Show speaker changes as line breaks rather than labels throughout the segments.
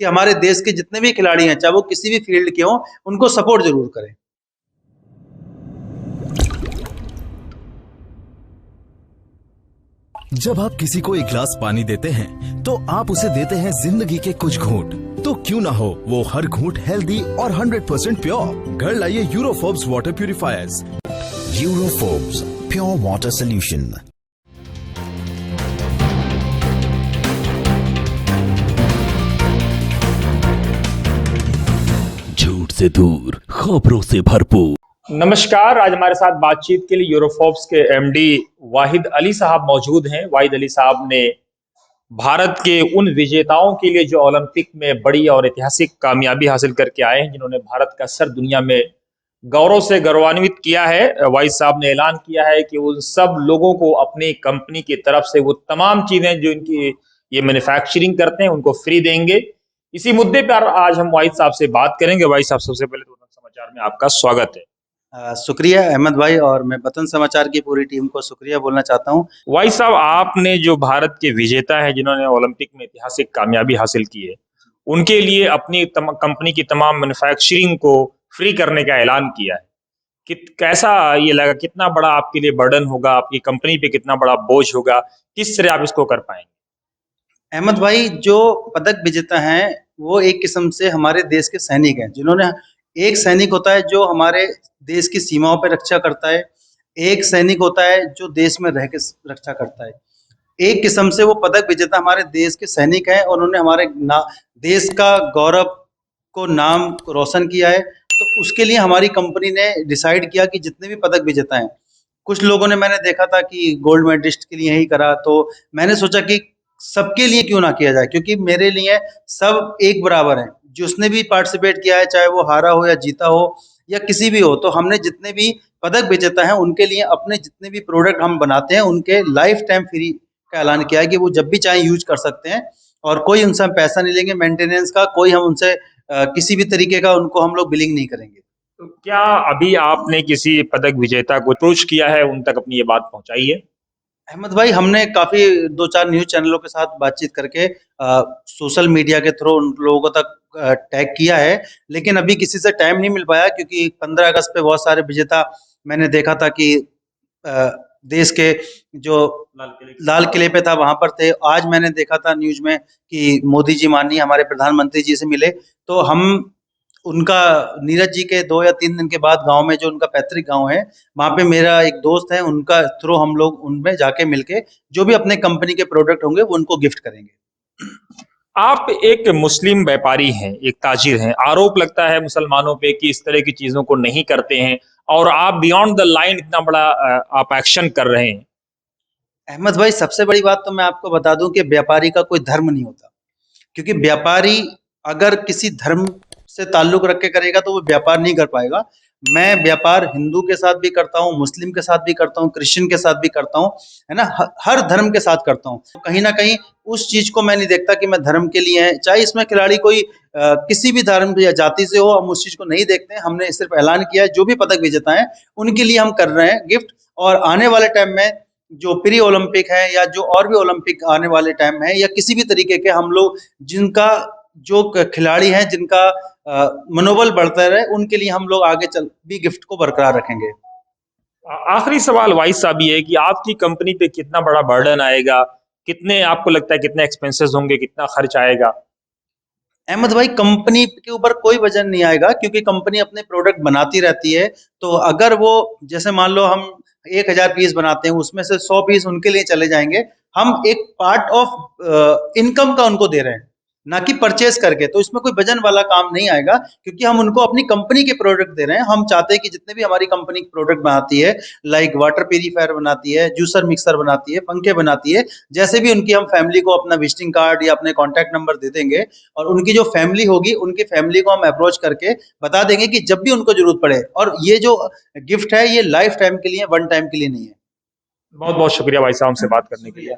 कि हमारे देश के जितने भी खिलाड़ी हैं, चाहे वो किसी भी फील्ड के हों, उनको सपोर्ट ज़रूर करें।
जब आप किसी को एक गिलास पानी देते हैं तो आप उसे देते हैं जिंदगी के कुछ घूंट। तो क्यों ना हो वो हर घूंट हेल्दी और 100% प्योर। घर लाइए Eureka Forbes water purifiers.
Eureka Forbes pure water solution.
झूठ से दूर, खबरों से भरपूर।
नमस्कार। आज हमारे साथ बातचीत के लिए यूरोफोब्स के एमडी वाहिद अली साहब मौजूद हैं। वाहिद अली साहब ने भारत के उन विजेताओं के लिए जो ओलंपिक में बड़ी और ऐतिहासिक कामयाबी हासिल करके आए हैं, जिन्होंने भारत का सर दुनिया में गौरव से गौरवान्वित किया है। वाहिद साहब ने ऐलान किया है कि उन सब लोगों को अपनी कंपनी की तरफ से वो तमाम चीजें जो इनकी ये मैन्युफैक्चरिंग करते हैं उनको फ्री देंगे। इसी मुद्दे पर आज हम वाहिद साहब से बात करेंगे। वाहिद साहब, सबसे पहले तो समाचार में आपका स्वागत है।
शुक्रिया अहमद भाई, और मैं वतन समाचार की पूरी टीम को शुक्रिया बोलना चाहता हूं।
वाहिद साहब, आपने जो भारत के विजेता हैं जिन्होंने ओलंपिक में ऐतिहासिक कामयाबी हासिल की है, उनके लिए अपनी कंपनी की तमाम मैन्युफैक्चरिंग को फ्री करने का ऐलान किया है। कैसा ये लगा? कितना बड़ा आपके लिए बर्डन होगा, आपकी कंपनी पे कितना बड़ा बोझ होगा, किस तरह आप इसको कर पाएंगे?
अहमद भाई, जो पदक विजेता हैं वो एक किस्म से हमारे देश के सैनिक हैं, जिन्होंने एक सैनिक होता है जो हमारे देश की सीमाओं पर रक्षा करता है, एक सैनिक होता है जो देश में रह के रक्षा करता है। एक किस्म से वो पदक विजेता हमारे देश के सैनिक हैं और उन्होंने हमारे देश का गौरव को नाम को रोशन किया है। तो उसके लिए हमारी कंपनी ने डिसाइड किया कि जितने भी पदक विजेता हैं, कुछ लोगों ने मैंने देखा था कि गोल्ड मेडलिस्ट के लिए यही करा, तो मैंने सोचा कि सबके लिए क्यों ना किया जाए, क्योंकि मेरे लिए सब एक बराबर हैं। जिसने भी पार्टिसिपेट किया है, चाहे वो हारा हो या जीता हो या किसी भी हो, तो हमने जितने भी पदक विजेता हैं उनके लिए अपने जितने भी प्रोडक्ट हम बनाते हैं उनके लाइफ टाइम फ्री का ऐलान किया है कि वो जब भी चाहे यूज कर सकते हैं, और कोई उनसे हम पैसा नहीं लेंगे मेंटेनेंस का, कोई हम उनसे किसी भी तरीके का उनको हम लोग बिलिंग नहीं करेंगे।
तो क्या अभी आपने किसी पदक विजेता को अप्रोच किया है, उन तक अपनी ये बात पहुंचाई है?
अहमद भाई, हमने काफ़ी 2-4 न्यूज़ चैनलों के साथ बातचीत करके सोशल मीडिया के थ्रू उन लोगों तक टैग किया है, लेकिन अभी किसी से टाइम नहीं मिल पाया, क्योंकि 15 अगस्त पे बहुत सारे विजेता मैंने देखा था कि अ, देश के जो लाल किले पे था वहाँ पर थे। आज मैंने देखा था न्यूज़ में कि मोदी जी माननीय हमारे प्रधानमंत्री जी से मिले, तो हम उनका नीरज जी के 2 या 3 दिन के बाद गाँव में, जो उनका पैतृक गाँव है, वहाँ पे मेरा एक दोस्त है, उनका थ्रू हम लोग उनमें जाके मिलके जो भी अपने कंपनी के प्रोडक्ट होंगे वो उनको गिफ्ट करेंगे।
आप एक मुस्लिम व्यापारी हैं, एक ताजिर हैं। आरोप लगता है मुसलमानों पे कि इस तरह की चीजों को नहीं करते हैं, और आप बियॉन्ड द लाइन इतना बड़ा आप एक्शन कर रहे हैं।
अहमद भाई, सबसे बड़ी बात तो मैं आपको बता दूं कि व्यापारी का कोई धर्म नहीं होता, क्योंकि व्यापारी अगर किसी धर्म से ताल्लुक रख के करेगा तो वो व्यापार नहीं कर पाएगा। मैं व्यापार हिंदू के साथ भी करता हूँ, मुस्लिम के साथ भी करता हूँ, क्रिश्चियन के साथ भी करता हूँ, है ना, हर धर्म के साथ करता हूँ। तो कहीं ना कहीं उस चीज को मैं नहीं देखता कि मैं धर्म के लिए है, चाहे इसमें खिलाड़ी कोई किसी भी धर्म या जाति से हो, हम उस चीज को नहीं देखते हैं। हमने सिर्फ ऐलान किया है जो भी पदक विजेता है उनके लिए हम कर रहे हैं गिफ्ट, और आने वाले टाइम में जो प्री ओलंपिक है या जो और भी ओलंपिक आने वाले टाइम है, या किसी भी तरीके के हम लोग जिनका जो खिलाड़ी हैं जिनका मनोबल बढ़ता रहे, उनके लिए हम लोग आगे चल भी गिफ्ट को बरकरार रखेंगे।
आखिरी सवाल वाइस साहब ये है कि आपकी कंपनी पे कितना बड़ा बर्डन आएगा, कितने आपको लगता है कितने एक्सपेंसेस होंगे, कितना खर्च आएगा?
अहमद भाई, कंपनी के ऊपर कोई वजन नहीं आएगा, क्योंकि कंपनी अपने प्रोडक्ट बनाती रहती है। तो अगर वो, जैसे मान लो हम 1000 पीस बनाते हैं, उसमें से 100 पीस उनके लिए चले जाएंगे। हम एक पार्ट ऑफ इनकम का उनको दे रहे हैं, ना कि परचेज करके। तो इसमें कोई वजन वाला काम नहीं आएगा, क्योंकि हम उनको अपनी कंपनी के प्रोडक्ट दे रहे हैं। हम चाहते हैं कि जितने भी हमारी कंपनी प्रोडक्ट बनाती है, लाइक वाटर प्यूरीफायर बनाती है, जूसर मिक्सर बनाती है, पंखे बनाती है, जैसे भी उनकी हम फैमिली को अपना विजिटिंग कार्ड या अपने कॉन्टैक्ट नंबर दे देंगे, और उनकी जो फैमिली होगी उनकी फैमिली को हम अप्रोच करके बता देंगे कि जब भी उनको जरूरत पड़े। और ये जो गिफ्ट है ये लाइफ टाइम के लिए, वन टाइम के लिए नहीं है।
बहुत बहुत शुक्रिया भाई साहब से बात करने के लिए।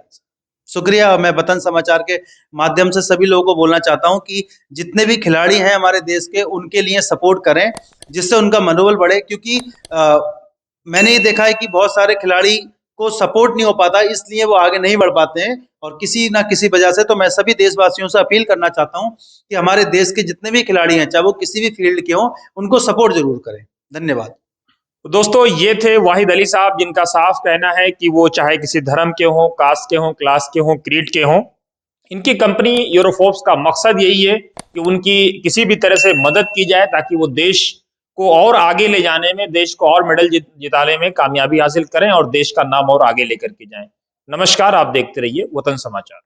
शुक्रिया। मैं वतन समाचार के माध्यम से सभी लोगों को बोलना चाहता हूं कि जितने भी खिलाड़ी हैं हमारे देश के, उनके लिए सपोर्ट करें, जिससे उनका मनोबल बढ़े। क्योंकि मैंने ये देखा है कि बहुत सारे खिलाड़ी को सपोर्ट नहीं हो पाता, इसलिए वो आगे नहीं बढ़ पाते हैं और किसी ना किसी वजह से। तो मैं सभी देशवासियों से अपील करना चाहता हूं कि हमारे देश के जितने भी खिलाड़ी हैं, चाहे वो किसी भी फील्ड के हों, उनको सपोर्ट जरूर करें। धन्यवाद।
तो दोस्तों, ये थे वाहिद अली साहब, जिनका साफ कहना है कि वो चाहे किसी धर्म के हों, कास्ट के हों, क्लास के हों, क्रीड के हों, इनकी कंपनी यूरोफोर्ब्स का मकसद यही है कि उनकी किसी भी तरह से मदद की जाए ताकि वो देश को और आगे ले जाने में, देश को और मेडल जिताने में कामयाबी हासिल करें और देश का नाम और आगे लेकर के जाएं। नमस्कार, आप देखते रहिए वतन समाचार।